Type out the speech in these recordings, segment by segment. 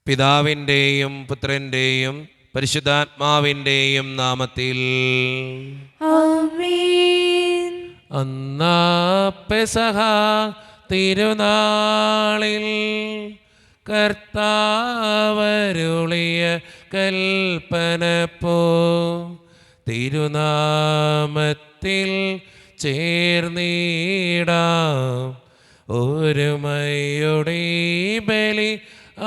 പിതാവിൻ്റെയും പുത്രൻ്റെയും പരിശുദ്ധാത്മാവിൻ്റെയും നാമത്തിൽ ആമേൻ. അന്നാ പെസഹ തിരുനാളിൽ കർത്താവരുളിയ കൽപ്പന പോ തിരുനാമത്തിൽ ചേർന്നിടാം ഒരുമയുടെ ബലി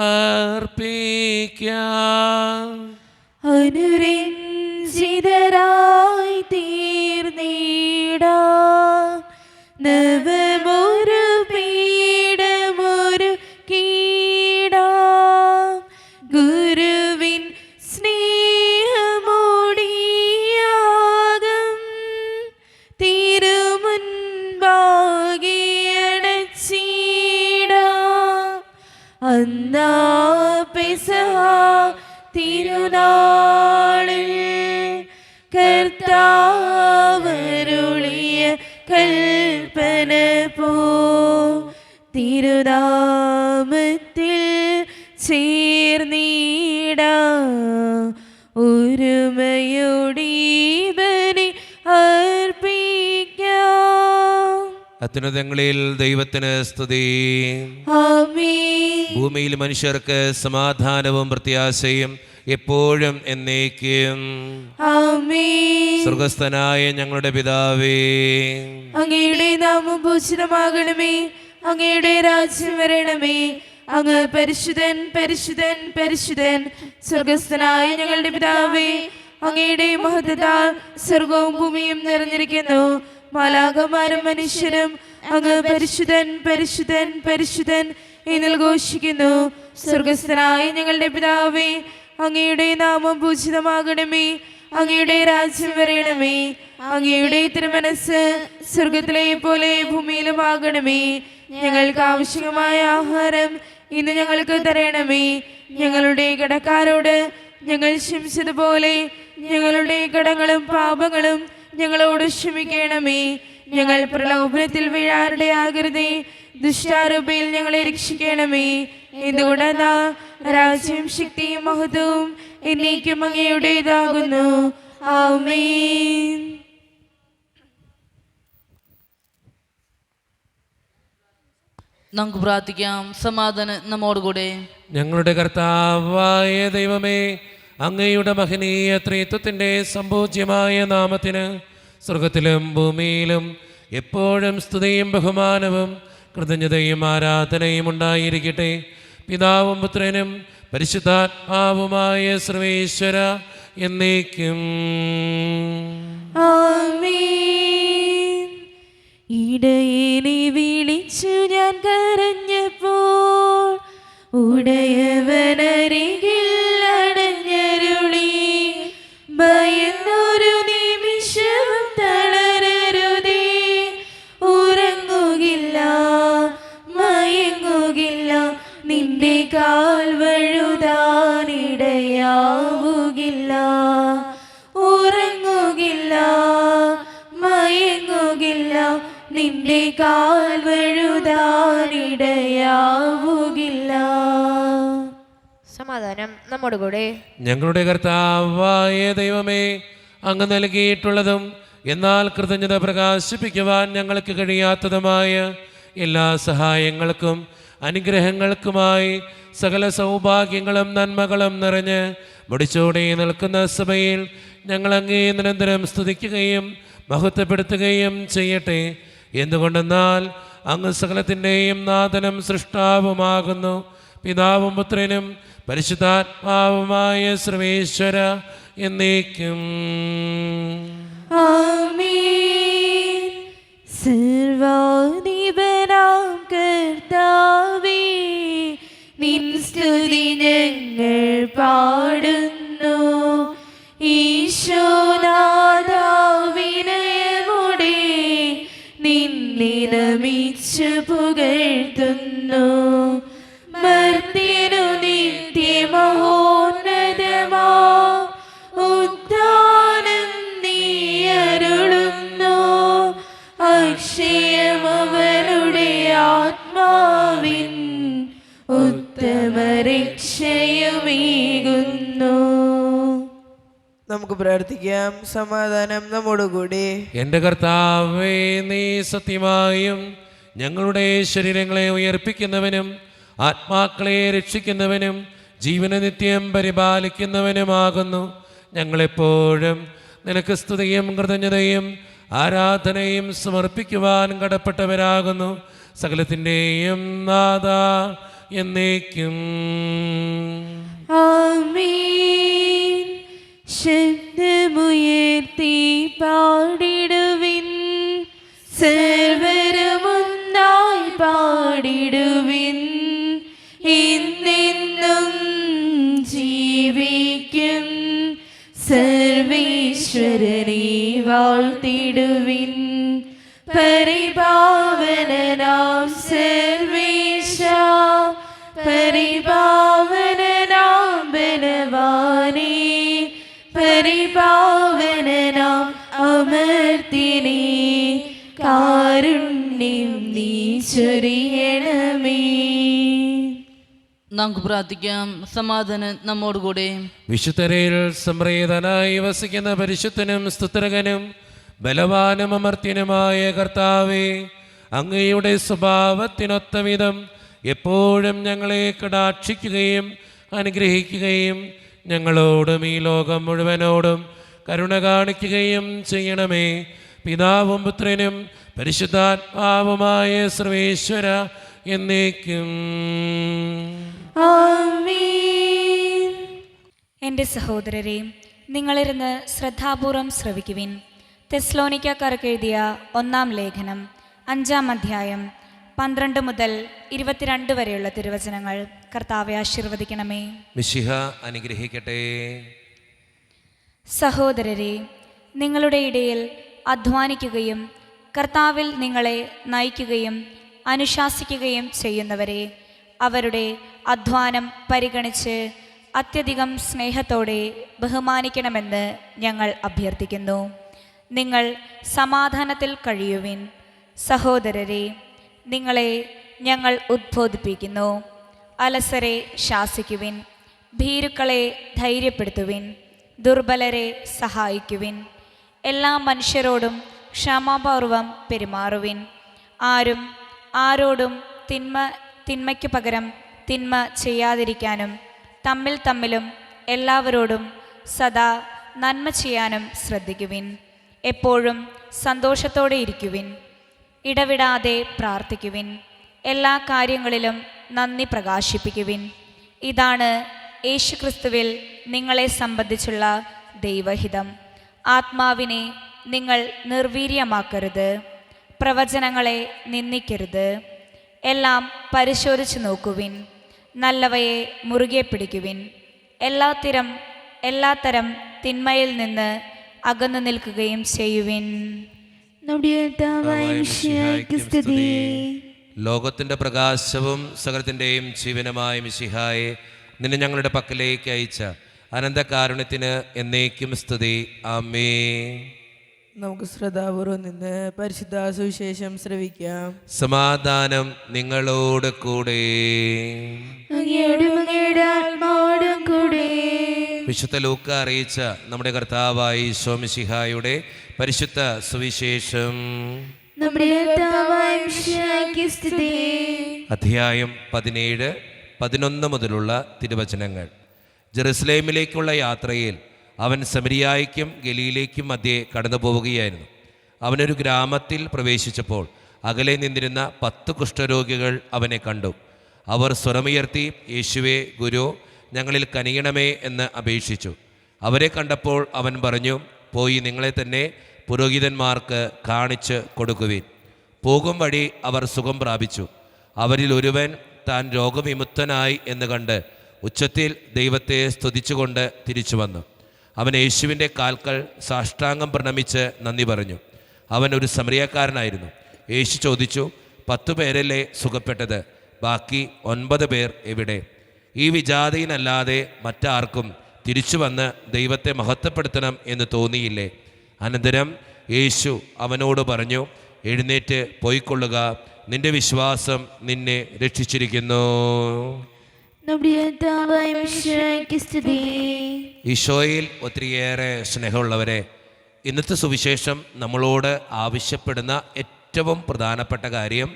അർപ്പിക്കാം. അനുരഞ്ജിതരായി തീർന്നിടാം നവമൊരു പീഠമൊരു കീടാം ഗുരുവിൻ സ്നേഹമോടിയാകം തിരുമുൻപാകിയടച്ചിടാം. അന്നാ പെസഹ തിരുനാളിൽ കർത്താവരുളിയ കൽപ്പന പോ തിരുനാമത്തിൽ ചേർന്നിടാം ഒരുമയോടെ ബലി അർപ്പിക്കാം. അത്യുന്നതങ്ങളിൽ ദൈവത്തിന് സ്തുതി. ആമേൻ. ഭൂമിയിൽ മനുഷ്യർക്ക് സമാധാനവും പ്രത്യാശയും എപ്പോഴും എന്നേക്കും. ആമേൻ. സ്വർഗസ്ഥനായ ഞങ്ങളുടെ പിതാവേ, അങ്ങയുടെ നാമം പൂജിതമാകണമേ, അങ്ങയുടെ രാജ്യം വരണമേ, അങ്ങ് പരിശുദ്ധൻ പരിശുദ്ധൻ പരിശുദ്ധൻ. സ്വർഗസ്ഥനായ ഞങ്ങളുടെ പിതാവേ, അങ്ങയുടെ മഹത്വത്താൽ സ്വർഗവും ഭൂമിയും നിറഞ്ഞിരിക്കുന്നു. മാലാഖമാരും മനുഷ്യരും അങ്ങ് പരിശുദ്ധൻ പരിശുദ്ധൻ പരിശുദ്ധൻ എന്ന് ഘോഷിക്കുന്നു. സ്വർഗസ്ഥനായ ഞങ്ങളുടെ പിതാവേ, അങ്ങയുടെ നാമം പൂജിതമാകണമേ, അങ്ങയുടെ രാജ്യം വരണമേ, അങ്ങയുടെ തിരുമനസ് സ്വർഗത്തിലെ പോലെ ഭൂമിയിലുമാകണമേ. ഞങ്ങൾക്ക് ആവശ്യമായ ആഹാരം ഇന്ന് ഞങ്ങൾക്ക് തരണമേ. ഞങ്ങളുടെ കടക്കാരോട് ഞങ്ങൾ ക്ഷമിച്ചതുപോലെ ഞങ്ങളുടെ കടങ്ങളും പാപങ്ങളും ഞങ്ങളോട് ക്ഷമിക്കണമേ. ഞങ്ങൾ പ്രലോഭനത്തിൽ വീഴാനിടയാകരുതേ, ദുഷ്ടാരൂപയിൽ ഞങ്ങളെ രക്ഷിക്കണമേ. എന്തുകൊണ്ടെന്നാ രാജ്യം ശക്തിയും മഹത്വവും എന്നേക്കും അങ്ങയുടേതാകുന്നു. ആമേൻ. നമുക്ക് പ്രാർത്ഥിക്കാം. സമാധാനം നമ്മോടുകൂടെ. ഞങ്ങളുടെ കർത്താവായ ദൈവമേ, അങ്ങയുടെ മഹനീയ ത്രിത്വത്തിൻ്റെ സംപൂജ്യമായ നാമത്തിന് സ്വർഗത്തിലും ഭൂമിയിലും എപ്പോഴും സ്തുതിയും ബഹുമാനവും കൃതജ്ഞതയും ആരാധനയും ഉണ്ടായിരിക്കട്ടെ. പിതാവും പുത്രനും പരിശുദ്ധാത്മാവുമായ സർവേശ്വര എന്നേക്കും. ആമേൻ. ഇടയനെ വിളിച്ചു ഞാൻ കരഞ്ഞപ്പോൾ ഉടയവനരികിൽ അടഞ്ഞരുളി. ഭയന്നൊരു നിമിഷവും തളരരുതേ, ഉറങ്ങുകില്ല മയങ്ങുകില്ല, നിന്റെ കാൽ വഴുതാനിടയാവുകില്ല. ഉറങ്ങുകില്ല മയങ്ങുകില്ല, നിന്റെ കാൽ വഴുതാനിടയാവുകില്ല. സമാധാനം നമ്മോടുകൂടെ. ഞങ്ങളുടെ കർത്താവായ ദൈവമേ, അങ്ങ് നൽകിയിട്ടുള്ളതും എന്നാൽ കൃതജ്ഞത പ്രകാശിപ്പിക്കുവാൻ ഞങ്ങൾക്ക് കഴിയാത്തതുമായ എല്ലാ സഹായങ്ങൾക്കും അനുഗ്രഹങ്ങൾക്കുമായി സകല സൗഭാഗ്യങ്ങളും നന്മകളും നിറഞ്ഞ് മുടിച്ചോടെ നിൽക്കുന്ന സഭയിൽ ഞങ്ങൾ അങ്ങേ നിരന്തരം സ്തുതിക്കുകയും മഹത്വപ്പെടുത്തുകയും ചെയ്യട്ടെ. എന്തുകൊണ്ടെന്നാൽ അങ്ങ് സകലത്തിൻ്റെയും നാഥനും സൃഷ്ടാവുമാകുന്നു. പിതാവും പുത്രനും പരിശുദ്ധാത്മാവുമായ സർവേശ്വര എന്നേക്കും. ആമേൻ. സർവാധിപനാം കർത്താവേ, നിൻ സ്തുതി ഞങ്ങൾ പാടുന്നു. ഈശോനാഥാവിനയമോടെ നിന്നെ നമിച്ചു പുകഴ്ത്തുന്നു. മർത്യനു നിത്യമഹോന്നതമാ ഉദ്ധാനം നീ അരുളുന്നു. അക്ഷയമവരുടെ ആത്മാവിൻ ഉത്തമരക്ഷ രക്ഷയുമേകുന്നു. നമുക്ക് പ്രാർത്ഥിക്കാം. സമാധാനം നമ്മോടുകൂടി. എൻ്റെ കർത്താവേ, നീ സത്യമായും ഞങ്ങളുടെ ശരീരങ്ങളെ ഉയർപ്പിക്കുന്നവനും ആത്മാക്കളെ രക്ഷിക്കുന്നവനും ജീവന നിത്യം പരിപാലിക്കുന്നവനുമാകുന്നു. ഞങ്ങളെപ്പോഴും നിനക്ക് സ്തുതിയും കൃതജ്ഞതയും ആരാധനയും സമർപ്പിക്കുവാൻ കടപ്പെട്ടവരാകുന്നു. സകലത്തിൻ്റെയും നാഥ എന്നേക്കും. ആമേൻ. ശബ്ദമുയർത്തി പാടിടുവിൻ, സർവ്വരുമൊന്നായി പാടിടുവിൻ. എന്നെന്നും ജീവിക്കും സർവീശ്വരനെ വാഴ്ത്തിടുവിൻ. പരിപാവനനാം സർവേശ, പരിപാവനനാം ബലവാനേ, പരിപാവനനാം അമർത്തിനേ, കാരുണ്യം നീ ചൊരിയണമേ. നമുക്ക് പ്രാർത്ഥിക്കാം. സമാധാനം നമ്മോടുകൂടെ. വിശുദ്ധരിൽ സംപ്രീതനായി വസിക്കുന്ന പരിശുദ്ധനും സ്തുത്രകനും ബലവാനും അമർത്യനുമായ കർത്താവേ, അങ്ങയുടെ സ്വഭാവത്തിനൊത്ത വിധം എപ്പോഴും ഞങ്ങളെ കടാക്ഷിക്കുകയും അനുഗ്രഹിക്കുകയും ഞങ്ങളോടും ഈ ലോകം മുഴുവനോടും കരുണ കാണിക്കുകയും ചെയ്യണമേ. പിതാവും പുത്രനും പരിശുദ്ധാത്മാവുമായ സർവേശ്വര എന്നേക്കും. ആമേൻ. എൻ്റെ സഹോദരരെ, നിങ്ങളിരുന്ന് ശ്രദ്ധാപൂർവം ശ്രവിക്കുവിൻ. തെസ്സലോനിക്കക്കാർക്ക് എഴുതിയ 1-ാം ലേഖനം 5-ാം അധ്യായം 12 മുതൽ 22 വരെയുള്ള തിരുവചനങ്ങൾ. കർത്താവെ ആശീർവദിക്കണമേ. മിശിഹ അനുഗ്രഹിക്കട്ടെ. സഹോദരരെ, നിങ്ങളുടെ ഇടയിൽ അധ്വാനിക്കുകയും കർത്താവിൽ നിങ്ങളെ നയിക്കുകയും അനുശാസിക്കുകയും ചെയ്യുന്നവരെ അവരുടെ അധ്വാനം പരിഗണിച്ച് അത്യധികം സ്നേഹത്തോടെ ബഹുമാനിക്കണമെന്ന് ഞങ്ങൾ അഭ്യർത്ഥിക്കുന്നു. നിങ്ങൾ സമാധാനത്തിൽ കഴിയുവിൻ. സഹോദരരെ, നിങ്ങളെ ഞങ്ങൾ ഉദ്ബോധിപ്പിക്കുന്നു. അലസരെ ശാസിക്കുവിൻ, ഭീരുക്കളെ ധൈര്യപ്പെടുത്തുവിൻ, ദുർബലരെ സഹായിക്കുവിൻ. എല്ലാ മനുഷ്യരോടും ക്ഷമാപൂർവം പെരുമാറുവിൻ. ആരും ആരോടും തിന്മയ്ക്ക് പകരം തിന്മ ചെയ്യാതിരിക്കാനും തമ്മിലും എല്ലാവരോടും സദാ നന്മ ചെയ്യാനും ശ്രദ്ധിക്കുവിൻ. എപ്പോഴും സന്തോഷത്തോടെ ഇരിക്കുവിൻ. ഇടവിടാതെ പ്രാർത്ഥിക്കുവിൻ. എല്ലാ കാര്യങ്ങളിലും നന്ദി പ്രകാശിപ്പിക്കുവിൻ. ഇതാണ് യേശുക്രിസ്തുവിൽ നിങ്ങളെ സംബന്ധിച്ചുള്ള ദൈവഹിതം. ആത്മാവിനെ നിങ്ങൾ നിർവീര്യമാക്കരുത്, പ്രവചനങ്ങളെ നിന്ദിക്കരുത്. എല്ലാം പരിശോധിച്ചു നോക്കുവിൻ, നല്ലവയെ മുറുകെ പിടിക്കുവിൻ. എല്ലാത്തരം തിന്മയിൽ നിന്ന് അകന്നു നിൽക്കുകയും ചെയ്യുവിൻ. നമ്മുടെ കർത്താവായ മിശിഹായ്ക്ക് സ്തുതി. ലോകത്തിൻ്റെ പ്രകാശവും സകലത്തിൻ്റെയും ജീവനുമായ മിശിഹായെ, നിന്നെ ഞങ്ങളുടെ പക്കലേക്ക് അയച്ച അനന്തകാരുണ്യത്തിന് എന്നേക്കും സ്തുതി. ആമേൻ. നമുക്ക് ശ്രദ്ധാപൂർവം നിന്ന് പരിശുദ്ധ സുവിശേഷം ശ്രവിക്കാം. സമാധാനം നിങ്ങളോട് കൂടെ. അങ്ങയുടെ ആത്മാവോടും കൂടെ. വിശുദ്ധ ലൂക്ക അറിയിച്ച നമ്മുടെ കർത്താവായ ഈശോ മിശിഹായുടെ പരിശുദ്ധ സുവിശേഷം. നമ്മുടെ കർത്താവായ മിശിഹായ്ക്ക് സ്തുതി. അധ്യായം 17, 11 മുതലുള്ള തിരുവചനങ്ങൾ. ജെറുസലേമിലേക്കുള്ള യാത്രയിൽ അവൻ സമരിയായ്ക്കും ഗലീലയ്ക്കും മധ്യേ കടന്നു പോവുകയായിരുന്നു. അവനൊരു ഗ്രാമത്തിൽ പ്രവേശിച്ചപ്പോൾ അകലെ നിന്നിരുന്ന 10 കുഷ്ഠരോഗികൾ അവനെ കണ്ടു. അവർ സ്വരമുയർത്തി, യേശുവേ, ഗുരു, ഞങ്ങളിൽ കനിയണമേ എന്ന് അപേക്ഷിച്ചു. അവരെ കണ്ടപ്പോൾ അവൻ പറഞ്ഞു, പോയി നിങ്ങളെ തന്നെ പുരോഹിതന്മാർക്ക് കാണിച്ച് കൊടുക്കുവിൻ. പോകും വഴി അവർ സുഖം പ്രാപിച്ചു. അവരിൽ ഒരുവൻ താൻ രോഗവിമുക്തനായി എന്ന് കണ്ട് ഉച്ചത്തിൽ ദൈവത്തെ സ്തുതിച്ചുകൊണ്ട് തിരിച്ചു വന്നു. അവൻ യേശുവിൻ്റെ കാൽക്കൽ സാഷ്ടാംഗം പ്രണമിച്ച് നന്ദി പറഞ്ഞു. അവൻ ഒരു സമരിയക്കാരനായിരുന്നു. യേശു ചോദിച്ചു, 10 പേരല്ലേ സുഖപ്പെട്ടത്? ബാക്കി 9 പേർ എവിടെ? ഈ വിജാതിയനല്ലാതെ മറ്റാർക്കും തിരിച്ചു വന്ന് ദൈവത്തെ മഹത്വപ്പെടുത്തണം എന്ന് തോന്നിയില്ലേ? അനന്തരം യേശു അവനോട് പറഞ്ഞു, എഴുന്നേറ്റ് പോയിക്കൊള്ളുക, നിന്റെ വിശ്വാസം നിന്നെ രക്ഷിച്ചിരിക്കുന്നു. നമ്മുടെ കർത്താവായ മിശിഹായ്ക്ക് സ്തുതി. ഈശോയിൽ ഒത്തിരിയേറെ സ്നേഹമുള്ളവരെ, ഇന്നത്തെ സുവിശേഷം നമ്മളോട് ആവശ്യപ്പെടുന്ന ഏറ്റവും പ്രധാനപ്പെട്ട കാര്യം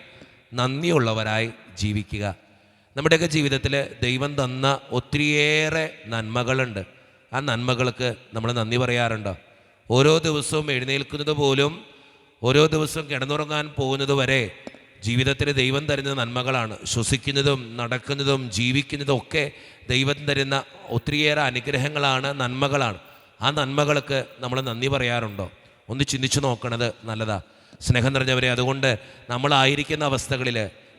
നന്ദിയുള്ളവരായി ജീവിക്കുക. നമ്മുടെയൊക്കെ ജീവിതത്തിൽ ദൈവം തന്ന ഒത്തിരിയേറെ നന്മകളുണ്ട്. ആ നന്മകൾക്ക് നമ്മൾ നന്ദി പറയാറുണ്ടോ? ഓരോ ദിവസവും എഴുന്നേൽക്കുന്നത് പോലും, ഓരോ ദിവസവും കിടന്നുറങ്ങാൻ പോകുന്നത് വരെ ജീവിതത്തിൽ ദൈവം തരുന്ന നന്മകളാണ്. ശ്വസിക്കുന്നതും നടക്കുന്നതും ജീവിക്കുന്നതും ഒക്കെ ദൈവം തരുന്ന ഒത്തിരിയേറെ അനുഗ്രഹങ്ങളാണ്, നന്മകളാണ്. ആ നന്മകൾക്ക് നമ്മൾ നന്ദി പറയാറുണ്ടോ? ഒന്ന് ചിന്തിച്ചു നോക്കണത് നല്ലതാ. സ്നേഹം നിറഞ്ഞവരെ, അതുകൊണ്ട് നമ്മളായിരിക്കുന്ന അവസ്ഥകളിൽ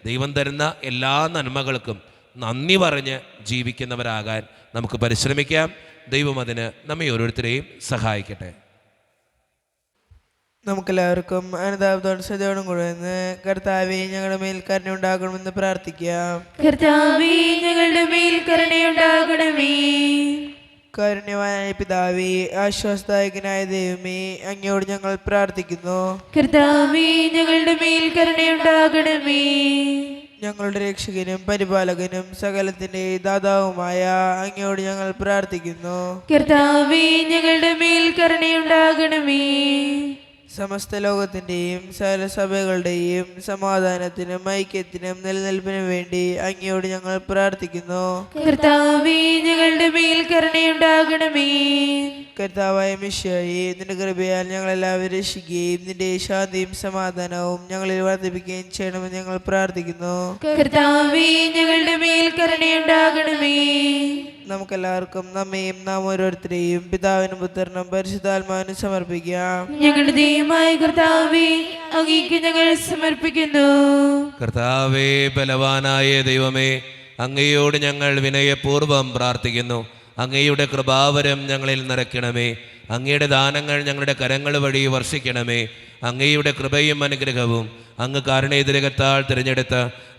ദൈവം തരുന്ന എല്ലാ നന്മകൾക്കും നന്ദി പറഞ്ഞ് ജീവിക്കുന്നവരാകാൻ നമുക്ക് പരിശ്രമിക്കാം. ദൈവം അതിന് നമ്മെ ഓരോരുത്തരെയും സഹായിക്കട്ടെ. നമുക്കെല്ലാവർക്കും അനുതാപത്തോടും ശ്രദ്ധയോടും കൂടെ നിന്ന് കർത്താവേ ഞങ്ങളുടെ മേൽ കരുണയുണ്ടാകണമെന്ന് പ്രാർത്ഥിക്കാം. കർത്താവേ ഞങ്ങളുടെ മേൽ കരുണയുണ്ടാകണമേ. കാരുണ്യവാനായ പിതാവേ, ആശ്വാസദായകനായ ദൈവമേ, അങ്ങയോട് ഞങ്ങൾ പ്രാർത്ഥിക്കുന്നു. കർത്താവേ ഞങ്ങളുടെ മേൽ കരുണയുണ്ടാകണമേ. ഞങ്ങളുടെ രക്ഷകനും പരിപാലകനും സകലത്തിന്റെ ദാതാവുമായ അങ്ങയോട് ഞങ്ങൾ പ്രാർത്ഥിക്കുന്നു. കർത്താവേ ഞങ്ങളുടെ മേൽ കരുണയുണ്ടാകണമേ. സമസ്ത ലോകത്തിന്റെയും സകല സഭകളുടെയും സമാധാനത്തിനും ഐക്യത്തിനും നിലനിൽപ്പിനും വേണ്ടി അങ്ങയോട് ഞങ്ങൾ പ്രാർത്ഥിക്കുന്നു. കർത്താവേ ഞങ്ങളുടെ മേൽ കരുണയുണ്ടാകണമേ. കർത്താവായ മിശിഹായേ, നിന്റെ കൃപയാൽ ഞങ്ങളെല്ലാവരും രക്ഷിക്കുകയും നിന്റെ ശാന്തിയും സമാധാനവും ഞങ്ങളിൽ വർദ്ധിപ്പിക്കുകയും ചെയ്യണമെന്ന് ഞങ്ങൾ പ്രാർത്ഥിക്കുന്നു. കർത്താവേ ഞങ്ങളുടെ മേൽ കരുണയുണ്ടാകണമേ. നമുക്കെല്ലാവർക്കും നമ്മയും നാം ഓരോരുത്തരെയും പിതാവിനും പുത്രനും പരിശുദ്ധാത്മാവിനും സമർപ്പിക്കാം. ഞങ്ങളുടെ ദൈവമായ കർത്താവേ, അങ്ങേക്ക് ഞങ്ങൾ സമർപ്പിക്കുന്നു. കർത്താവേ, ബലവാനായ ദൈവമേ, അങ്ങയോട് ഞങ്ങൾ വിനയപൂർവ്വം പ്രാർത്ഥിക്കുന്നു. അങ്ങയുടെ കൃപാവരം ഞങ്ങളിൽ നിറയ്ക്കണമേ. അങ്ങയുടെ ദാനങ്ങൾ ഞങ്ങളുടെ കരങ്ങൾ വഴി വർഷിക്കണമേ. അങ്ങയുടെ കൃപയും അനുഗ്രഹവും അങ്ങ് കാരുണ്യതിരകത്താൽ തിരഞ്ഞെടുത്ത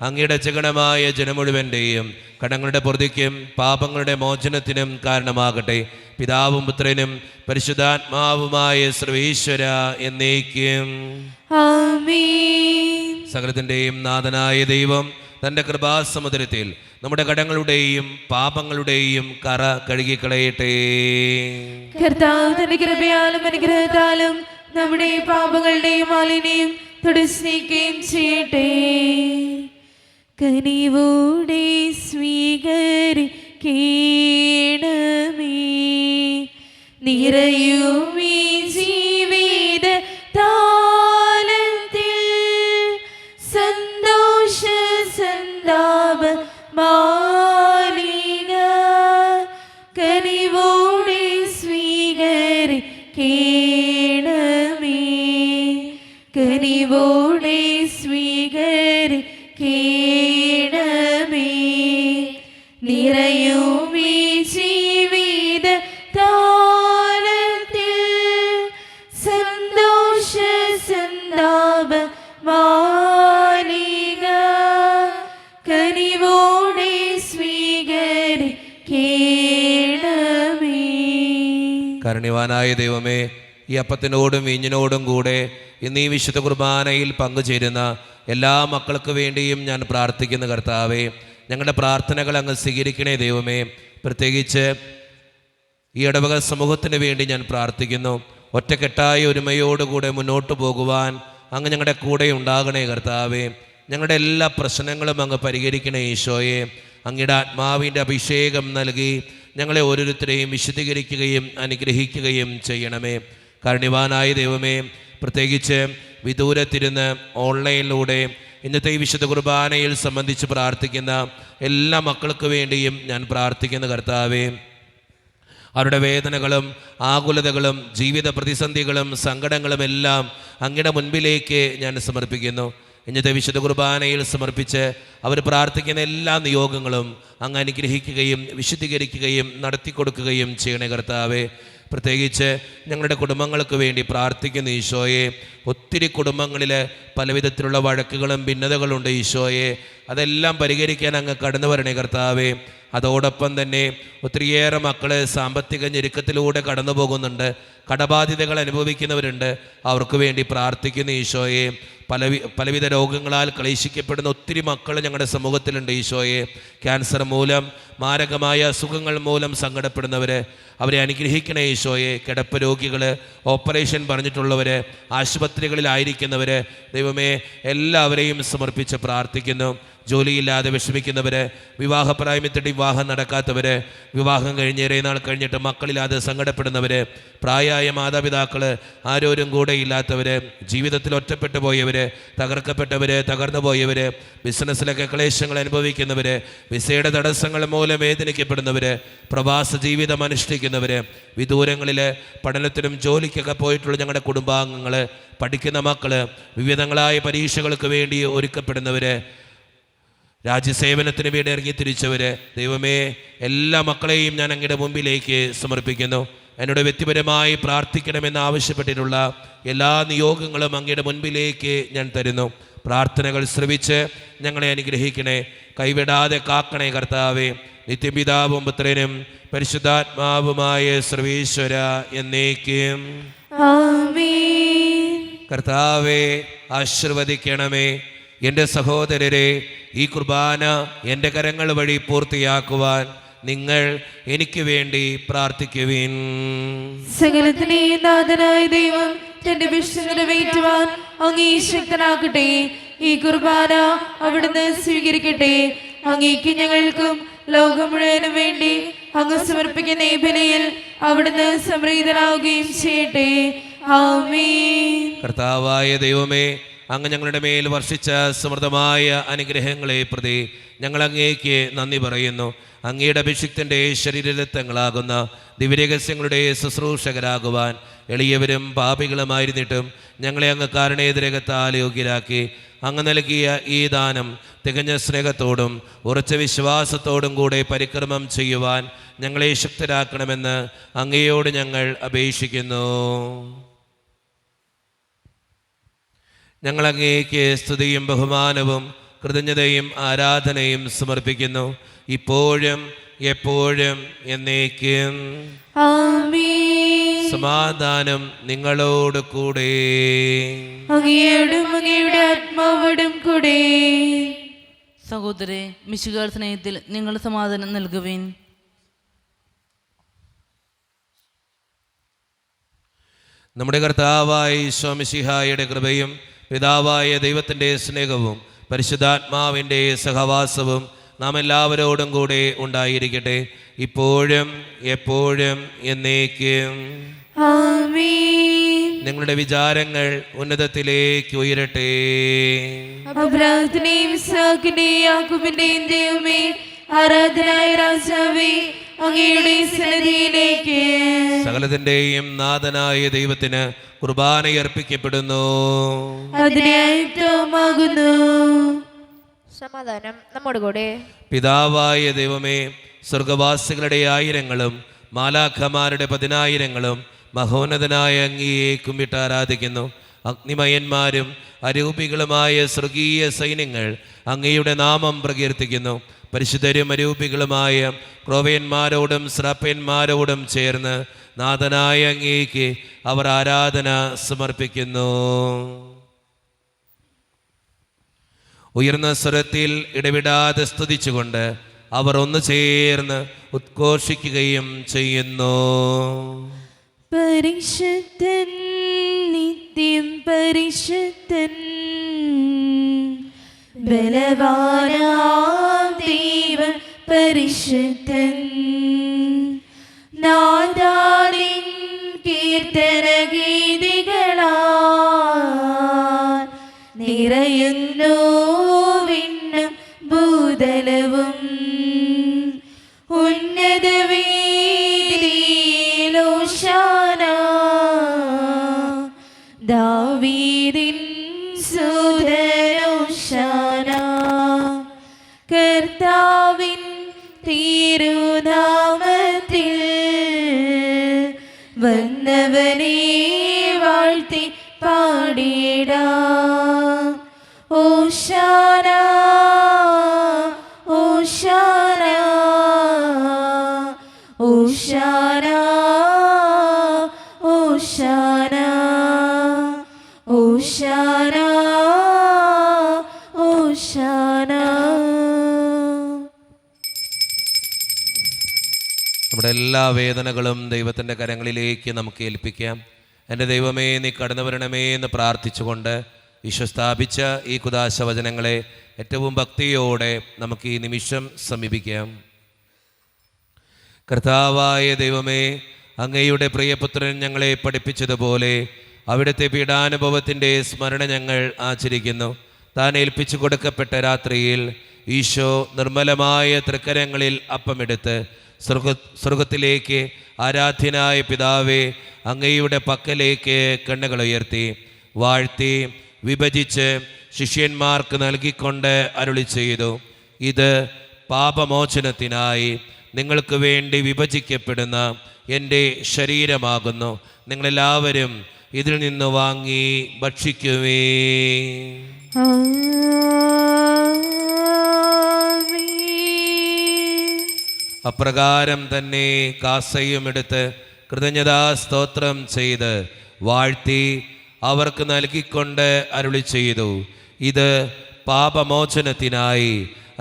അങ്ങയുടെ ചികണമായ ജനം മുഴുവൻ്റെയും കടങ്ങളുടെ പൊറുതിക്കും പാപങ്ങളുടെ മോചനത്തിനും കാരണമാകട്ടെ. പിതാവും പുത്രനും പരിശുദ്ധാത്മാവുമായ സർവീശ്വര എന്നേക്കും ആമേൻ. സകലത്തിൻ്റെയും നാഥനായ ദൈവം തൻ്റെ കൃപാസമുദ്രത്തിൽ നമ്മുടെ കടങ്ങളുടെയും പാപങ്ങളുടെയും കറ കഴുകിക്കളയട്ടെ. കർത്താവ് തന്റെ കൃപയാലും അനുഗ്രഹത്താലും നമ്മുടെ പാപങ്ങളുടെയും മാലിന്യം തുടച്ചിരിക്കുകയും ചെയ്യട്ടെ. കനിവോടെ സ്വീകരിക്കണമേ. നിറയുമീ ജീവിത താലത്തിൽ സന്തോഷ സന്താപ മാലിക. കനിവോടെ സ്വീകരിക്കണമേ. കനിവോടെ സ്വീകരിക്കണമേ. നിറയുമീ ജീവിത താലത്തിൽ സന്തോഷ സന്താപ മാലിക. കനിവോടെ സ്വീകരിക്കണമേ. കാരുണ്യവാനായ ദൈവമേ, ഈ അപ്പത്തിനോടും വീഞ്ഞിനോടും കൂടെ ഇന്ന് ഈ വിശുദ്ധ കുർബാനയിൽ പങ്കുചേരുന്ന എല്ലാ മക്കൾക്ക് വേണ്ടിയും ഞാൻ പ്രാർത്ഥിക്കുന്ന കർത്താവേ, ഞങ്ങളുടെ പ്രാർത്ഥനകൾ അങ്ങ് സ്വീകരിക്കണേ ദൈവമേ. പ്രത്യേകിച്ച് ഈ ഇടവക സമൂഹത്തിന് വേണ്ടി ഞാൻ പ്രാർത്ഥിക്കുന്നു. ഒറ്റക്കെട്ടായ ഒരുമയോടുകൂടെ മുന്നോട്ട് പോകുവാൻ അങ്ങ് ഞങ്ങളുടെ കൂടെ ഉണ്ടാകണേ കർത്താവേ. ഞങ്ങളുടെ എല്ലാ പ്രശ്നങ്ങളും അങ്ങ് പരിഹരിക്കണേ ഈശോയെ. അങ്ങയുടെ ആത്മാവിൻ്റെ അഭിഷേകം നൽകി ഞങ്ങളെ ഓരോരുത്തരെയും വിശുദ്ധീകരിക്കുകയും അനുഗ്രഹിക്കുകയും ചെയ്യണമേ. കാരുണ്യവാനായ ദൈവമേ, പ്രത്യേകിച്ച് വിദൂരത്തിരുന്ന് ഓൺലൈനിലൂടെ ഇന്നത്തെ ഈ വിശുദ്ധ കുർബാനയിൽ സംബന്ധിച്ച് പ്രാർത്ഥിക്കുന്ന എല്ലാ മക്കൾക്ക് വേണ്ടിയും ഞാൻ പ്രാർത്ഥിക്കുന്ന കർത്താവേ, അവരുടെ വേദനകളും ആകുലതകളും ജീവിത പ്രതിസന്ധികളും സങ്കടങ്ങളും എല്ലാം അങ്ങയുടെ മുൻപിലേക്ക് ഞാൻ സമർപ്പിക്കുന്നു. ഇന്നത്തെ വിശുദ്ധ കുർബാനയിൽ സമർപ്പിച്ച് അവർ പ്രാർത്ഥിക്കുന്ന എല്ലാ നിയോഗങ്ങളും അങ്ങ് അനുഗ്രഹിക്കുകയും വിശുദ്ധീകരിക്കുകയും നടത്തിക്കൊടുക്കുകയും ചെയ്യണേ കർത്താവേ. പ്രത്യേകിച്ച് ഞങ്ങളുടെ കുടുംബങ്ങൾക്ക് വേണ്ടി പ്രാർത്ഥിക്കുന്ന ഈശോയെ. ഒത്തിരി കുടുംബങ്ങളിൽ പലവിധത്തിലുള്ള വഴക്കുകളും ഭിന്നതകളുണ്ട് ഈശോയെ. അതെല്ലാം പരിഹരിക്കാൻ അങ്ങ് കടന്നു വരണേ കർത്താവേ. അതോടൊപ്പം തന്നെ ഒത്തിരിയേറെ മക്കൾ സാമ്പത്തിക ഞെരുക്കത്തിലൂടെ കടന്നു പോകുന്നുണ്ട്, കടബാധ്യതകൾ അനുഭവിക്കുന്നവരുണ്ട്. അവർക്ക് വേണ്ടി പ്രാർത്ഥിക്കുന്ന ഈശോയെ. പലവിധ രോഗങ്ങളാൽ ക്ലേശിക്കപ്പെടുന്ന ഒത്തിരി മക്കൾ ഞങ്ങളുടെ സമൂഹത്തിലുണ്ട് ഈശോയെ. ക്യാൻസർ മൂലം, മാരകമായ അസുഖങ്ങൾ മൂലം സങ്കടപ്പെടുന്നവർ, അവരെ അനുഗ്രഹിക്കണേ ഈശോയെ. കിടപ്പ് രോഗികൾ, ഓപ്പറേഷൻ പറഞ്ഞിട്ടുള്ളവർ, ആശുപത്രികളിലായിരിക്കുന്നവർ, ദൈവമേ എല്ലാവരെയും സമർപ്പിച്ച് പ്രാർത്ഥിക്കുന്നു. ജോലിയില്ലാതെ വിഷമിക്കുന്നവർ, വിവാഹപ്രായമത്തിട്ട് വിവാഹം നടക്കാത്തവർ, വിവാഹം കഴിഞ്ഞേറെ നാൾ കഴിഞ്ഞിട്ട് മക്കളില്ലാതെ സങ്കടപ്പെടുന്നവർ, പ്രായമായ മാതാപിതാക്കൾ ആരോരും കൂടെ ഇല്ലാത്തവർ, ജീവിതത്തിൽ ഒറ്റപ്പെട്ടു പോയവർ, തകർക്കപ്പെട്ടവർ, തകർന്നു പോയവർ, ബിസിനസ്സിലൊക്കെ ക്ലേശങ്ങൾ അനുഭവിക്കുന്നവർ, വിസയുടെ തടസ്സങ്ങൾ മൂലം വേദനിക്കപ്പെടുന്നവർ, പ്രവാസ ജീവിതം അനുഷ്ഠിക്കുന്നവർ, വിദൂരങ്ങളിൽ പഠനത്തിനും ജോലിക്കൊക്കെ പോയിട്ടുള്ള ഞങ്ങളുടെ കുടുംബാംഗങ്ങൾ, പഠിക്കുന്ന മക്കൾ, വിവിധങ്ങളായ പരീക്ഷകൾക്ക് വേണ്ടി ഒരുക്കപ്പെടുന്നവർ, രാജ്യസേവനത്തിന് വേണ്ടി ഇറങ്ങി തിരിച്ചവർ, ദൈവമേ എല്ലാ മക്കളെയും ഞാൻ അങ്ങയുടെ മുമ്പിലേക്ക് സമർപ്പിക്കുന്നു. എന്നോട് വ്യക്തിപരമായി പ്രാർത്ഥിക്കണമെന്ന് ആവശ്യപ്പെട്ടിട്ടുള്ള എല്ലാ നിയോഗങ്ങളും അങ്ങയുടെ മുൻപിലേക്ക് ഞാൻ തരുന്നു. പ്രാർത്ഥനകൾ ശ്രവിച്ച് ഞങ്ങളെ അനുഗ്രഹിക്കണേ, കൈവിടാതെ കാക്കണേ കർത്താവേ. നിത്യപിതാവും പുത്രനും പരിശുദ്ധാത്മാവുമായ സർവീശ്വര എന്നേക്കും ആമേൻ. കർത്താവേ ആശീർവദിക്കണമേ. എൻ്റെ സഹോദരരെ, ഈ കുർബാന എൻ്റെ കരങ്ങൾ വഴി പൂർത്തിയാക്കുവാൻ നിങ്ങൾ എനിക്ക് വേണ്ടി പ്രാർത്ഥിക്കുവിൻ. സകലത്തിനെയും നാഥനായ ദൈവം തന്റെ വിശ്വ നിറവേറ്റുവാൻ അങ്ങേ ശക്തനാക്കട്ടെ. ഈ കുർബാന അവിടുന്ന് സ്വീകരിക്കട്ടെ. അങ്ങേക്ക് ഞങ്ങൾക്കും ലോകം മുഴുവനും വേണ്ടി അങ്ങ് സമർപ്പിക്കുന്ന ഈ ബലിയിൽ അവിടുന്ന് സംപ്രീതനാവുകയും ചെയ്യട്ടെ. ആമേൻ. കർത്താവായ ദൈവമേ, അങ്ങ് ഞങ്ങളുടെ മേൽ വർഷിച്ച സമൃദ്ധമായ അനുഗ്രഹങ്ങളെ പ്രതി ഞങ്ങൾ അങ്ങേക്ക് നന്ദി പറയുന്നു. അങ്ങയുടെ അഭിഷിക്തൻ്റെ ശരീരരത്നങ്ങളാകുന്ന ദിവ്യരഹസ്യങ്ങളുടെ ശുശ്രൂഷകരാകുവാൻ എളിയവരും പാപികളുമായിരുന്നിട്ടും ഞങ്ങളെ അങ്ങ് കാരണേതരകത്താൽ യോഗ്യരാക്കി. അങ്ങ് നൽകിയ ഈ ദാനം തികഞ്ഞ സ്നേഹത്തോടും ഉറച്ച വിശ്വാസത്തോടും കൂടെ പരിക്രമം ചെയ്യുവാൻ ഞങ്ങളെ ശക്തരാക്കണമെന്ന് അങ്ങയോട് ഞങ്ങൾ അപേക്ഷിക്കുന്നു. ഞങ്ങൾ അങ്ങേക്ക് സ്തുതിയും ബഹുമാനവും കൃതജ്ഞതയും ആരാധനയും സമർപ്പിക്കുന്നു, ഇപ്പോഴും എപ്പോഴും എന്നേക്കും. ആമേൻ. സമാധാനം നിങ്ങളോട് കൂടെ. അങ്ങയോടും അങ്ങയുടെ ആത്മാവോടും കൂടെ. സഹോദരെ, മിശിഹായുടെ സ്നേഹത്തിൽ നിങ്ങൾ സമാധാനം നൽകുവിൻ. നമ്മുടെ കർത്താവായ ഈശോ മിശിഹായുടെ കൃപയും പിതാവായ ദൈവത്തിൻ്റെ സ്നേഹവും പരിശുദ്ധാത്മാവിൻ്റെ സഹവാസവും നാം എല്ലാവരോടും കൂടെ ഉണ്ടായിരിക്കട്ടെ, ഇപ്പോഴും എപ്പോഴും എന്നേക്കും. ആമേൻ. നിങ്ങളുടെ വിചാരങ്ങൾ ഉന്നതത്തിലേക്ക് ഉയരട്ടെ. അബ്രാഹത്തിന്റെയും ഇസ്ഹാക്കിന്റെയും യാക്കോബിന്റെയും ദൈവമേ, ആരാധനായ രാജാവേ, അങ്ങയുടെ സന്നിധിയിലേക്ക് സകലത്തിൻ്റെയും നാഥനായ ദൈവത്തിന് കുർബാനയർപ്പിക്കപ്പെടുന്നു. അതിനായിട്ടുമാകുന്നു. സമാധാനം നമ്മോട് കൂടെ. പിതാവായ ദൈവമേ, സ്വർഗവാസികളുടെ ആയിരങ്ങളും മാലാഖമാരുടെ 10,000ങ്ങളും മഹോന്നതനായ അങ്ങയെ കുമ്പിട്ട് ആരാധിക്കുന്നു. അഗ്നിമയന്മാരും അരൂപികളുമായ സ്വർഗീയ സൈന്യങ്ങൾ അങ്ങയുടെ നാമം പ്രകീർത്തിക്കുന്നു. പരിശുദ്ധരും അരൂപികളുമായ ക്രോവ്യന്മാരോടും ശ്രാപ്പന്മാരോടും ചേർന്ന് നാഥനായ അങ്ങേക്ക് അവർ ആരാധന സമർപ്പിക്കുന്നു. ഉയർന്ന സ്വരത്തിൽ ഇടവിടാതെ സ്തുതിച്ചുകൊണ്ട് അവർ ഒന്ന് ചേർന്ന് ഉദ്ഘോഷിക്കുകയും ചെയ്യുന്നു. പരിശുദ്ധൻ, നിത്യം പരിശുദ്ധൻ, ബലവാനാം ദൈവം പരിശുദ്ധൻ. നാദാനിൻ കീർത്തന ഗീതികളാൽ നിറയുന്നു വിണ്ണും ഭൂതലവും. ഉന്നത വീതിയിൽ ഹോശാന, ദാവീദിൻ സുതൻ ഹോശാന. കർത്താവിൻ തിരുനാമത്തിൽ വന്നവനെ വാഴ്ത്തി പാടിടാം. ഹോശാന, ഹോശാന, ഓശാന ഓശാന ഓശാന ഓശാന. നമ്മുടെ എല്ലാ വേദനകളും ദൈവത്തിൻ്റെ കരങ്ങളിലേക്ക് നമുക്ക് ഏൽപ്പിക്കാം. എൻ്റെ ദൈവമേ, നീ കടന്നു വരണമേ എന്ന് പ്രാർത്ഥിച്ചുകൊണ്ട് ഈശോ സ്ഥാപിച്ച ഈ കുദാശ വചനങ്ങളെ ഏറ്റവും ഭക്തിയോടെ നമുക്ക് ഈ നിമിഷം സമീപിക്കാം. കർത്താവായ ദൈവമേ, അങ്ങയുടെ പ്രിയപുത്രൻ ഞങ്ങളെ പഠിപ്പിച്ചതുപോലെ അവിടുത്തെ പീഡാനുഭവത്തിൻ്റെ സ്മരണ ഞങ്ങൾ ആചരിക്കുന്നു. താൻ ഏൽപ്പിച്ചു കൊടുക്കപ്പെട്ട രാത്രിയിൽ ഈശോ നിർമ്മലമായ തൃക്കരങ്ങളിൽ അപ്പമെടുത്ത് സ്വർഗത്തിലേക്ക് ആരാധ്യനായ പിതാവേ, അങ്ങയുടെ പക്കലേക്ക് കണ്ണുകൾ ഉയർത്തി വാഴ്ത്തി വിഭജിച്ച് ശിഷ്യന്മാർക്ക് നൽകിക്കൊണ്ട് അരുളി ചെയ്തു, ഇത് പാപമോചനത്തിനായി നിങ്ങൾക്ക് വേണ്ടി വിഭജിക്കപ്പെടുന്ന എൻ്റെ ശരീരമാകുന്നു. നിങ്ങളെല്ലാവരും ഇതിൽ നിന്ന് വാങ്ങി ഭക്ഷിക്കുവേ. അപ്രകാരം തന്നെ കാസയും എടുത്ത് കൃതജ്ഞതാ സ്തോത്രം ചെയ്ത് വാഴ്ത്തി അവർക്ക് നൽകിക്കൊണ്ട് അരുളി ചെയ്തു, ഇത് പാപമോചനത്തിനായി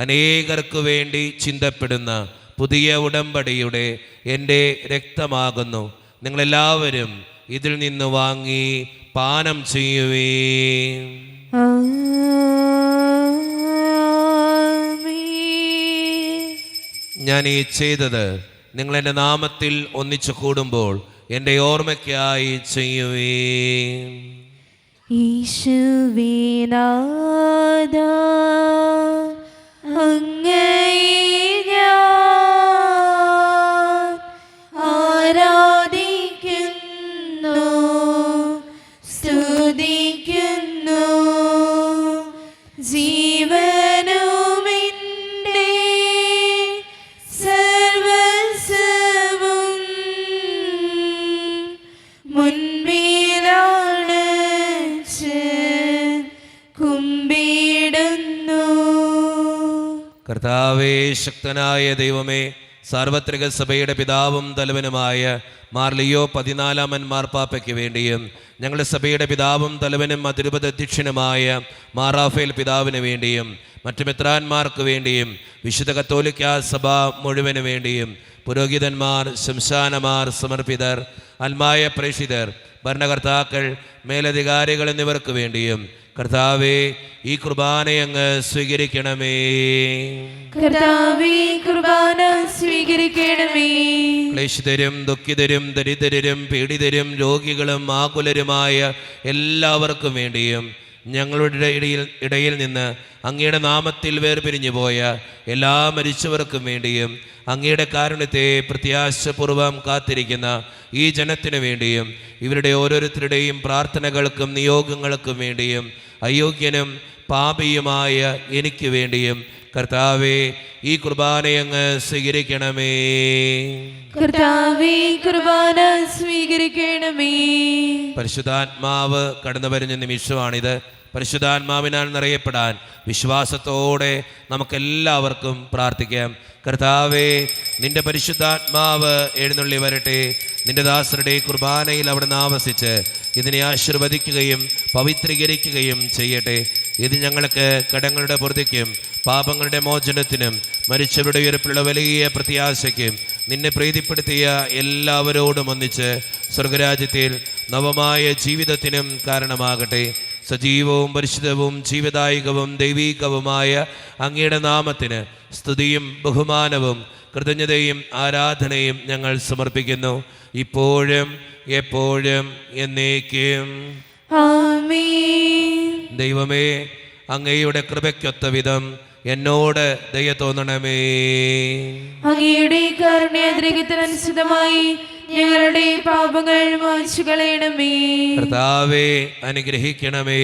അനേകർക്കു വേണ്ടി ചിന്തപ്പെടുന്ന പുതിയ ഉടമ്പടിയുടെ എൻ്റെ രക്തമാകുന്നു. നിങ്ങളെല്ലാവരും ഇതിൽ നിന്ന് വാങ്ങി പാനം ചെയ്യുവേ. ഞാൻ ഈ ചെയ്തത് നിങ്ങൾ എൻ്റെ നാമത്തിൽ ഒന്നിച്ചു കൂടുമ്പോൾ എൻ്റെ ഓർമ്മയ്ക്കായി ചെയ്യുവേ. യേശുവേ നാഥ, അങ്ങയെ ഞാൻ ആരാധിക്കുന്നു, സ്തുതിക്കുന്നു. ജീവനുമെൻ്റെ സർവസ്വവും മുൻപിലാണ് കുമ്പിടുന്നു. കർത്താവേ, ശക്തനായ ദൈവമേ, സാർവത്രിക സഭയുടെ പിതാവും തലവനുമായ മാർ ലിയോ 14 മാർപ്പാപ്പയ്ക്ക് വേണ്ടിയും ഞങ്ങളുടെ സഭയുടെ പിതാവും തലവനും അതിരൂപത അധ്യക്ഷനുമായ മാർ റാഫേൽ പിതാവിന് വേണ്ടിയും മറ്റു മെത്രാന്മാർക്ക് വേണ്ടിയും വിശുദ്ധ കത്തോലിക്കാ സഭ മുഴുവന് വേണ്ടിയും പുരോഹിതന്മാർ, ശംശാനമാർ, സമർപ്പിതർ, ആത്മായ പ്രേക്ഷിതർ, ഭരണകർത്താക്കൾ, മേലധികാരികൾ എന്നിവർക്ക് വേണ്ടിയും കർത്താവേ, ഈ കുർബാനയങ്ങ് സ്വീകരിക്കണമേ. കർത്താവേ, കുർബാന സ്വീകരിക്കണമേ. ക്ലേശിതരും ദുഃഖിതരും ദരിദ്രരും പീഡിതരും രോഗികളും ആകുലരുമായ എല്ലാവർക്കും വേണ്ടിയും ഞങ്ങളുടെ ഇടയിൽ നിന്ന് അങ്ങയുടെ നാമത്തിൽ വേർപിരിഞ്ഞു പോയ എല്ലാ മരിച്ചവർക്കും വേണ്ടിയും അങ്ങയുടെ കാരുണ്യത്തെ പ്രത്യാശപൂർവം കാത്തിരിക്കുന്ന ഈ ജനത്തിനു വേണ്ടിയും ഇവരുടെ ഓരോരുത്തരുടെയും പ്രാർത്ഥനകൾക്കും നിയോഗങ്ങൾക്കും വേണ്ടിയും അയോഗ്യനും പാപിയുമായ എനിക്ക് വേണ്ടിയും കർത്താവേ, ഈ കുർബാനയങ്ങ് സ്വീകരിക്കണമേ. കർത്താവേ, കുർബാന സ്വീകരിക്കണമേ. പരിശുദ്ധാത്മാവ് കടന്നു വരുന്ന നിമിഷമാണിത്. പരിശുദ്ധാത്മാവിനാൽ നിറയപ്പെടാൻ വിശ്വാസത്തോടെ നമുക്കെല്ലാവർക്കും പ്രാർത്ഥിക്കാം. കർത്താവേ, നിന്റെ പരിശുദ്ധാത്മാവ് എഴുന്നള്ളി വരട്ടെ. നിന്റെ ദാസരുടെ കുർബാനയിൽ അവിടുന്ന് ആവസിച്ച് ഇതിനെ ആശീർവദിക്കുകയും പവിത്രീകരിക്കുകയും ചെയ്യട്ടെ. ഇത് ഞങ്ങൾക്ക് കടങ്ങളുടെ പൊറുതിക്കും പാപങ്ങളുടെ മോചനത്തിനും മരിച്ചവരുടെ ഉയർപ്പിലുള്ള വലിയ പ്രത്യാശയ്ക്കും നിന്നെ പ്രീതിപ്പെടുത്തിയ എല്ലാവരോടും ഒന്നിച്ച് സ്വർഗരാജ്യത്തിൽ നവമായ ജീവിതത്തിനും കാരണമാകട്ടെ. സജീവവും പരിശുദ്ധവും ജീവദായകവും ദൈവീകവുമായ അങ്ങയുടെ നാമത്തിന് സ്തുതിയും ബഹുമാനവും കൃതജ്ഞതയും ആരാധനയും ഞങ്ങൾ സമർപ്പിക്കുന്നു, ഇപ്പോഴും എപ്പോഴും എന്നേക്കും. ആമേൻ. ദൈവമേ, അങ്ങയുടെ കൃപയ്ക്കൊത്ത വിധം എന്നോട് ദയ തോന്നണമേ. അങ്ങയുടെ കാരുണ്യാതിരകത്തിനനുസൃതമായി ഞങ്ങളുടെ പാപങ്ങൾ മായ്ച്ചു കളയണമേ. കർത്താവേ, അനുഗ്രഹിക്കണമേ.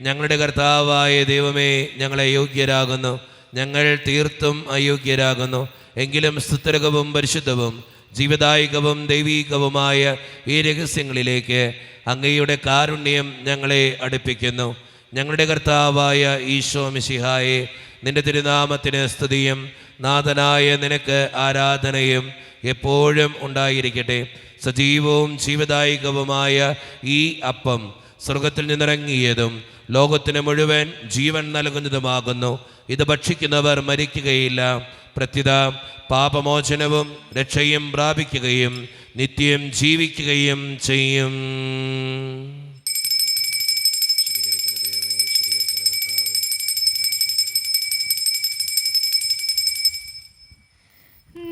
ഞങ്ങളുടെ കർത്താവായ ദൈവമേ, ഞങ്ങളെ യോഗ്യരാകുന്നു, ഞങ്ങൾ തീർത്തും അയോഗ്യരാകുന്നു. എങ്കിലും സ്തുത്യർഹവും പരിശുദ്ധവും ജീവദായകവും ദൈവീകവുമായ ഈ രഹസ്യങ്ങളിലേക്ക് അങ്ങയുടെ കാരുണ്യം ഞങ്ങളെ അടുപ്പിക്കുന്നു. ഞങ്ങളുടെ കർത്താവായ ഈശോ മിശിഹായെ, നിന്റെ തിരുനാമത്തിന് സ്തുതിയും നാഥനായ നിനക്ക് ആരാധനയും എപ്പോഴും ഉണ്ടായിരിക്കട്ടെ. സജീവവും ജീവദായകവുമായ ഈ അപ്പം സ്വർഗത്തിൽ നിന്നിറങ്ങിയതും ലോകത്തിന് മുഴുവൻ ജീവൻ നൽകുന്നതുമാകുന്നു. ഇത് ഭക്ഷിക്കുന്നവർ മരിക്കുകയില്ല, പ്രത്യുത പാപമോചനവും രക്ഷയും പ്രാപിക്കുകയും നിത്യം ജീവിക്കുകയും ചെയ്യും.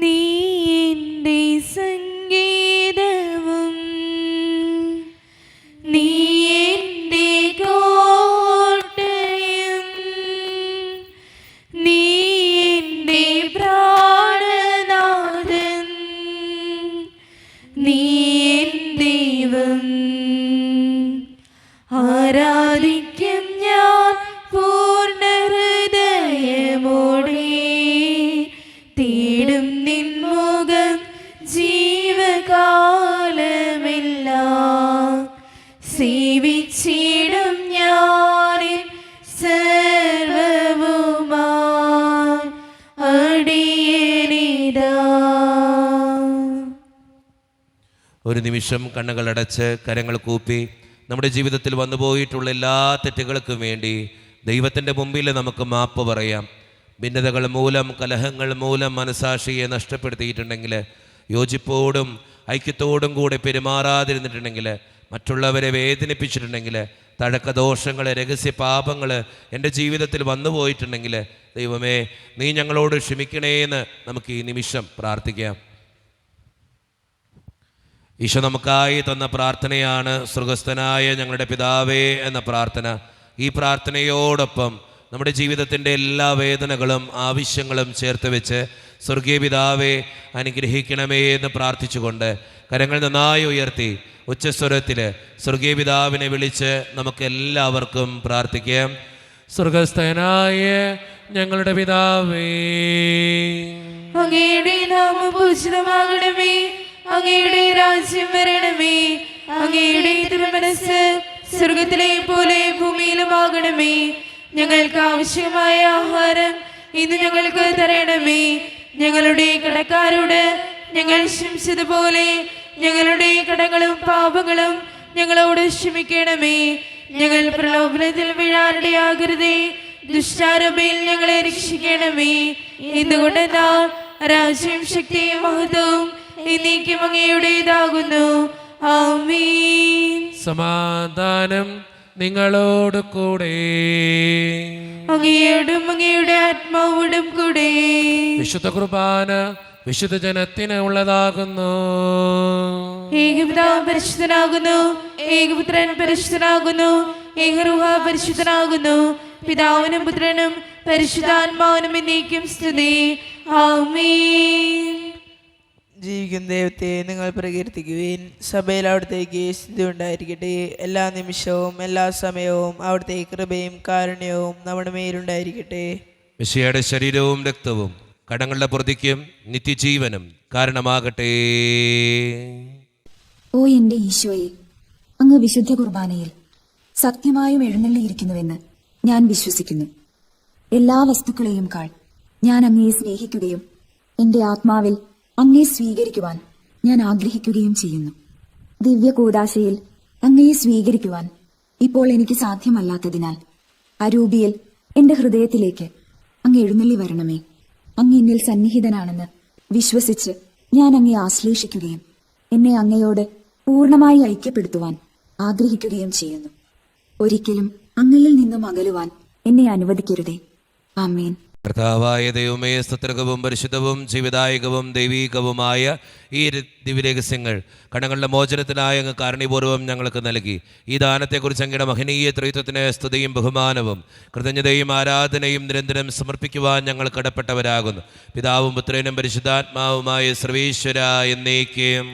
നീ എൻ്റെ സംഗീതവും നീ എൻ്റെ കോട്ടയും നീ എൻ്റെ പ്രാണനാഥൻ നീ എൻ ദൈവം. ആരാധിക്കും ഞാൻ പൂർണ്ണ ഹൃദയമോടെ, തേടും നിൻമുഖം ജീവകാലമെല്ലാം, സേവിച്ചിടും ഞാനിൻ സർവവുമായി അടിയനിതാ. ഒരു നിമിഷം കണ്ണുകളടച്ച് കരങ്ങൾ കൂപ്പി നമ്മുടെ ജീവിതത്തിൽ വന്നുപോയിട്ടുള്ള എല്ലാ തെറ്റുകൾക്കും വേണ്ടി ദൈവത്തിൻ്റെ മുമ്പിൽ നമുക്ക് മാപ്പ് പറയാം. ഭിന്നതകൾ മൂലം, കലഹങ്ങൾ മൂലം മനസാക്ഷിയെ നഷ്ടപ്പെടുത്തിയിട്ടുണ്ടെങ്കിൽ, യോജിപ്പോടും ഐക്യത്തോടും കൂടെ പെരുമാറാതിരുന്നിട്ടുണ്ടെങ്കിൽ, മറ്റുള്ളവരെ വേദനിപ്പിച്ചിട്ടുണ്ടെങ്കിൽ, തഴക്കദോഷങ്ങൾ, രഹസ്യ പാപങ്ങൾ എൻ്റെ ജീവിതത്തിൽ വന്നു പോയിട്ടുണ്ടെങ്കിൽ, ദൈവമേ നീ ഞങ്ങളോട് ക്ഷമിക്കണേ എന്ന് നമുക്ക് ഈ നിമിഷം പ്രാർത്ഥിക്കാം. ഈശോ നമുക്കായി തന്ന പ്രാർത്ഥനയാണ് സ്വർഗസ്ഥനായ ഞങ്ങളുടെ പിതാവേ എന്ന പ്രാർത്ഥന. ഈ പ്രാർത്ഥനയോടൊപ്പം നമ്മുടെ ജീവിതത്തിൻ്റെ എല്ലാ വേദനകളും ആവശ്യങ്ങളും ചേർത്ത് വെച്ച് സ്വർഗീയ പിതാവേ അനുഗ്രഹിക്കണമേ എന്ന് പ്രാർത്ഥിച്ചുകൊണ്ട് കരങ്ങൾ നന്നായി ഉയർത്തി ഉച്ചസ്വരത്തിൽ സ്വർഗീയ പിതാവിനെ വിളിച്ച് നമുക്ക് എല്ലാവർക്കും പ്രാർത്ഥിക്കാം. സ്വർഗസ്ഥനായ ഞങ്ങളുടെ പിതാവേ, അങ്ങയുടെ നാമം പൂജിതമാകണമേ, അങ്ങയുടെ രാജ്യം വരണമേ, അങ്ങയുടെ തിരുമനസ്സ് സ്വർഗത്തിലെ പോലെ ഭൂമിയിലുമാകണമേ. ഞങ്ങൾക്ക് ആവശ്യമായ ആഹാരം ഇന്ന് ഞങ്ങൾക്ക് തരണമേ. ഞങ്ങളുടെ കടക്കാരോട് ഞങ്ങൾ ക്ഷമിച്ചതുപോലെ ഞങ്ങളുടെ കടങ്ങളും പാപങ്ങളും ഞങ്ങളോട് ക്ഷമിക്കണമേ. ഞങ്ങൾ പ്രലോഭനത്തിൽ വീഴാനിടയാകരുതേ, ദുഷ്ടാരൂപയിൽ ഞങ്ങളെ രക്ഷിക്കണമേ. എന്തുകൊണ്ടെന്നാ രാജ്യം ശക്തിയും മഹത്വവും എന്നേക്കും അങ്ങയുടേതാകുന്നു. ആമേൻ. സമാധാനം നിങ്ങളോട് കൂടെ. അങ്ങയോടും അങ്ങയുടെ ആത്മാവോടും കൂടെ. വിശുദ്ധ കുർബാന വിശുദ്ധ ജനത്തിന് ഉള്ളതാകുന്നു. ഏകപിതാവ് പരിശുദ്ധനാകുന്നു, ഏകപുത്രൻ പരിശുദ്ധനാകുന്നു, ഏകരൂഹ പരിശുദ്ധനാകുന്നു. പിതാവിനും പുത്രനും പരിശുദ്ധാത്മാവിനും എന്നേക്കും സ്തുതി. ആമേൻ. ജീവിക്കുന്ന ദൈവത്തെ നിങ്ങൾ പ്രകീർത്തിക്കുവിൻ. സഭയിൽ അവിടത്തേക്ക് സ്തുതി ഉണ്ടായിരിക്കട്ടെ. എല്ലാ നിമിഷവും എല്ലാ സമയവും അവിടുത്തെ കൃപയും കാരുണ്യവും നമ്മുടെ മേലുണ്ടായിരിക്കട്ടെ. മിശിഹായുടെ ശരീരവും രക്തവും കടങ്ങളുടെ പ്രതിക്കും നിത്യജീവനും കാരണമാകട്ടെ. ഓ എന്റെ ഈശോയെ, അങ്ങ് വിശുദ്ധ കുർബാനയിൽ സത്യമായും എഴുന്നള്ളിയിരിക്കുന്നുവെന്ന് ഞാൻ വിശ്വസിക്കുന്നു. എല്ലാ വസ്തുക്കളെയും കാൾ ഞാൻ അങ്ങയെ സ്നേഹിക്കുകയും എന്റെ ആത്മാവിൽ അങ്ങയെ സ്വീകരിക്കുവാൻ ഞാൻ ആഗ്രഹിക്കുകയും ചെയ്യുന്നു. ദിവ്യ കൂദാശയിൽ അങ്ങയെ സ്വീകരിക്കുവാൻ ഇപ്പോൾ എനിക്ക് സാധ്യമല്ലാത്തതിനാൽ അരൂപിയിൽ എന്റെ ഹൃദയത്തിലേക്ക് അങ്ങ് എഴുന്നള്ളി വരണമേ. അങ്ങ് എന്നിൽ സന്നിഹിതനാണെന്ന് വിശ്വസിച്ച് ഞാൻ അങ്ങയെ ആശ്ലേഷിക്കുകയും എന്നെ അങ്ങയോട് പൂർണ്ണമായി ഐക്യപ്പെടുത്തുവാൻ ആഗ്രഹിക്കുകയും ചെയ്യുന്നു. ഒരിക്കലും അങ്ങയിൽ നിന്നും അകലുവാൻ എന്നെ അനുവദിക്കരുതേ. ആമേൻ. കർത്താവായ ദൈവമേ, സ്തുത്യർഹവും പരിശുദ്ധവും ജീവിതായകവും ദൈവീകവുമായ ഈ ദിവ്യരഹസ്യങ്ങൾ കടങ്ങളുടെ മോചനത്തിനായ അങ്ങ് കാരുണ്യപൂർവ്വം ഞങ്ങൾക്ക് നൽകി. ഈ ദാനത്തെക്കുറിച്ച് അങ്ങയുടെ മഹനീയ ത്രിത്വത്തിന് സ്തുതിയും ബഹുമാനവും കൃതജ്ഞതയും ആരാധനയും നിരന്തരം സമർപ്പിക്കുവാൻ ഞങ്ങൾ കടപ്പെട്ടവരാകുന്നു. പിതാവും പുത്രനും പരിശുദ്ധാത്മാവുമായ സർവേശ്വര എന്നേക്കും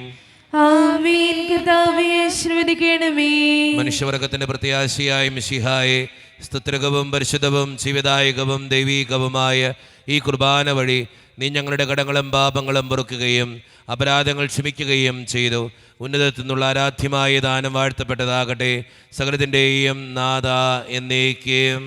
ആമേൻ. കർത്താവേ ആശീർവദിക്കണമേ. മനുഷ്യവർഗത്തിന്റെ പ്രത്യാശയായ മിശിഹായെ, സ്തുത്യർഹവും പരിശുദ്ധവും ജീവിതായകവും ദൈവീകവുമായ ഈ കുർബാന വഴി നീ ഞങ്ങളുടെ കടങ്ങളും പാപങ്ങളും പൊറുക്കുകയും അപരാധങ്ങൾ ക്ഷമിക്കുകയും ചെയ്തു. ഉന്നതത്തിൽ നിന്നുള്ള ആരാധ്യമായ ദാനം വാഴ്ത്തപ്പെട്ടതാകട്ടെ. സകലത്തിൻ്റെയും നാഥ എന്നേക്കും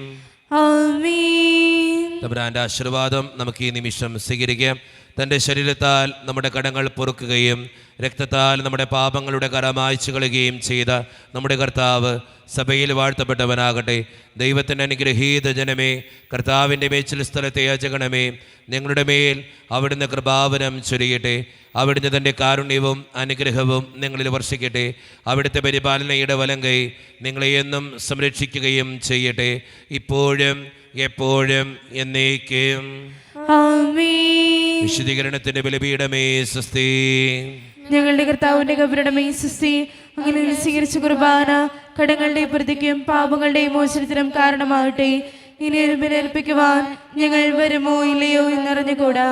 ആമേൻ. തമ്പുരാന്റെ ആശീർവാദം നമുക്ക് ഈ നിമിഷം സ്വീകരിക്കാം. തൻ്റെ ശരീരത്താൽ നമ്മുടെ കടങ്ങൾ പൊറുക്കുകയും രക്തത്താൽ നമ്മുടെ പാപങ്ങളുടെ കര മായ്ച്ചു കളയുകയും ചെയ്ത നമ്മുടെ കർത്താവ് സഭയിൽ വാഴ്ത്തപ്പെട്ടവനാകട്ടെ. ദൈവത്തിൻ്റെ അനുഗ്രഹീത ജനമേ, കർത്താവിൻ്റെ മേച്ചിൽ സ്ഥലത്തെ യാചകണമേ, ഞങ്ങളുടെ മേൽ അവിടുന്ന് കൃപാവനം ചൊരിയട്ടെ. അവിടുന്ന് തൻ്റെ കാരുണ്യവും അനുഗ്രഹവും നിങ്ങളിൽ വർഷിക്കട്ടെ. അവിടുത്തെ പരിപാലനയുടെ വലങ്കൈ നിങ്ങളെ എന്നും സംരക്ഷിക്കുകയും ചെയ്യട്ടെ, ഇപ്പോഴും എപ്പോഴും എന്നേക്കും. ആമേൻ. വിശുദ്ധീകരണത്തിന്റെ ബലിപീഠമേ സ്വസ്തി. ഞങ്ങളുടെ കർത്താവിന്റെ കബറിടമേ സ്വസ്തി. അങ്ങനെ സ്വീകരിച്ച കുർബാന കടങ്ങളുടെ പ്രതിക്കും പാപങ്ങളുടെ മോചനത്തിനും കാരണമാകട്ടെ. ഇനി ഏൽപ്പിക്കുവാൻ ഞങ്ങൾ വരുമോ ഇല്ലയോ എന്നറിഞ്ഞുകൂടാ.